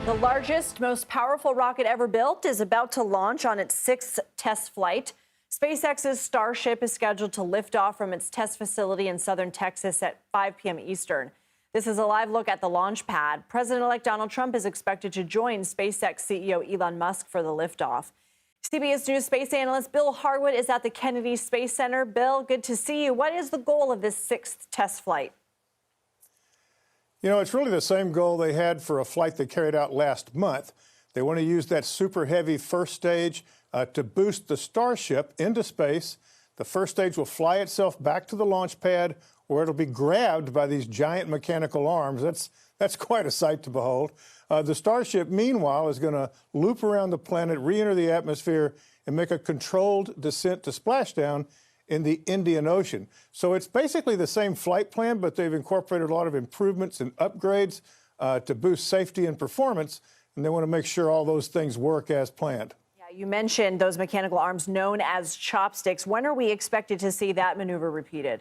The largest, most powerful rocket ever built is about to launch on its sixth test flight. SpaceX's Starship is scheduled to lift off from its test facility in southern Texas at 5 p.m. Eastern. This is a live look at the launch pad. President-elect Donald Trump is expected to join SpaceX CEO Elon Musk for the liftoff. CBS News space analyst Bill Harwood is at the Kennedy Space Center. Bill, good to see you. What is the goal of this sixth test flight? You know, it's really the same goal they had for a flight they carried out last month. They want to use that Super Heavy first stage to boost the Starship into space. The first stage will fly itself back to the launch pad, where it'll be grabbed by these giant mechanical arms. That's quite a sight to behold. The Starship, meanwhile, is going to loop around the planet, re-enter the atmosphere, and make a controlled descent to splashdown in the Indian Ocean. So it's basically the same flight plan, but they've incorporated a lot of improvements and upgrades to boost safety and performance, and they want to make sure all those things work as planned. Yeah, you mentioned those mechanical arms known as chopsticks. When are we expected to see that maneuver repeated?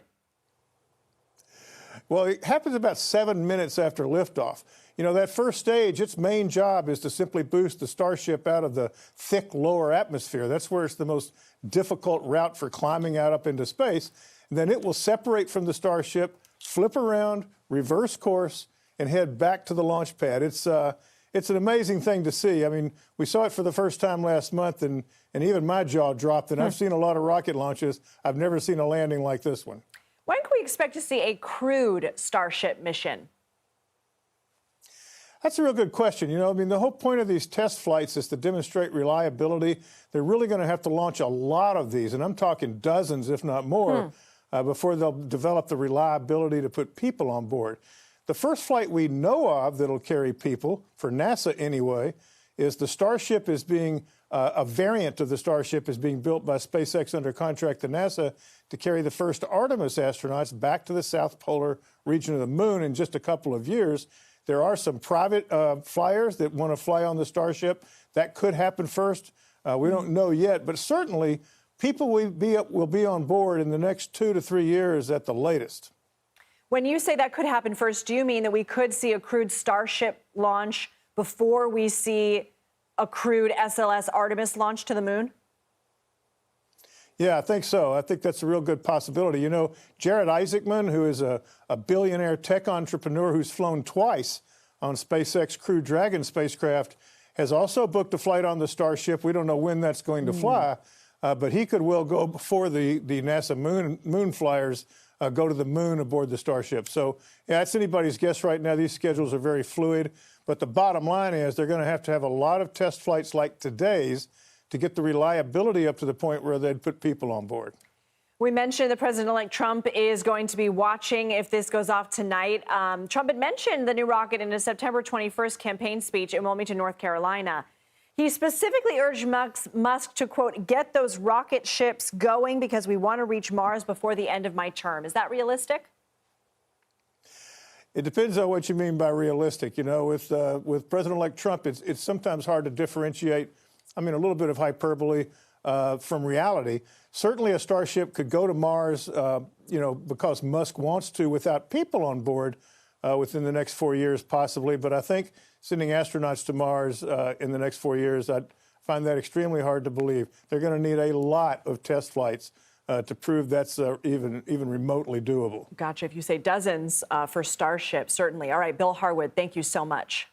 Well, it happens about 7 minutes after liftoff. You know, that first stage, its main job is to simply boost the Starship out of the thick lower atmosphere. That's where it's the most difficult route for climbing out up into space. And then it will separate from the Starship, flip around, reverse course, and head back to the launch pad. It's an amazing thing to see. I mean, we saw it for the first time last month, and even my jaw dropped. And I've seen a lot of rocket launches. I've never seen a landing like this one. When can we expect to see a crewed Starship mission? That's a real good question. You know, I mean, the whole point of these test flights is to demonstrate reliability. They're really going to have to launch a lot of these, and I'm talking dozens, if not more, before they'll develop the reliability to put people on board. The first flight we know of that'll carry people, for NASA anyway, is the Starship is being, a variant of the Starship is being built by SpaceX under contract to NASA to carry the first Artemis astronauts back to the South Polar region of the moon in just a couple of years. There are some private flyers that want to fly on the Starship. That could happen first. We don't know yet, but certainly people will be on board in the next 2 to 3 years at the latest. When you say that could happen first, do you mean that we could see a crewed Starship launch before we see a crewed SLS Artemis launch to the moon? Yeah, I think so. I think that's a real good possibility. You know, Jared Isaacman, who is a billionaire tech entrepreneur who's flown twice on SpaceX Crew Dragon spacecraft, has also booked a flight on the Starship. We don't know when that's going to fly, but he could well go before the NASA moon flyers go to the moon aboard the Starship. So, yeah, it's anybody's guess right now. These schedules are very fluid. But the bottom line is they're going to have a lot of test flights like today's to get the reliability up to the point where they'd put people on board. We mentioned that President-elect Trump is going to be watching if this goes off tonight. Trump had mentioned the new rocket in a September 21st campaign speech in Wilmington, North Carolina. He specifically urged Musk to, quote, get those rocket ships going because we want to reach Mars before the end of my term. Is that realistic? It depends on what you mean by realistic. You know, with President-elect Trump, it's sometimes hard to differentiate, I mean, a little bit of hyperbole from reality. Certainly a Starship could go to Mars, you know, because Musk wants to without people on board within the next 4 years possibly. But I think sending astronauts to Mars in the next 4 years, I'd find that extremely hard to believe. They're going to need a lot of test flights to prove that's even remotely doable. Gotcha. If you say dozens for Starship, certainly. All right, Bill Harwood, thank you so much.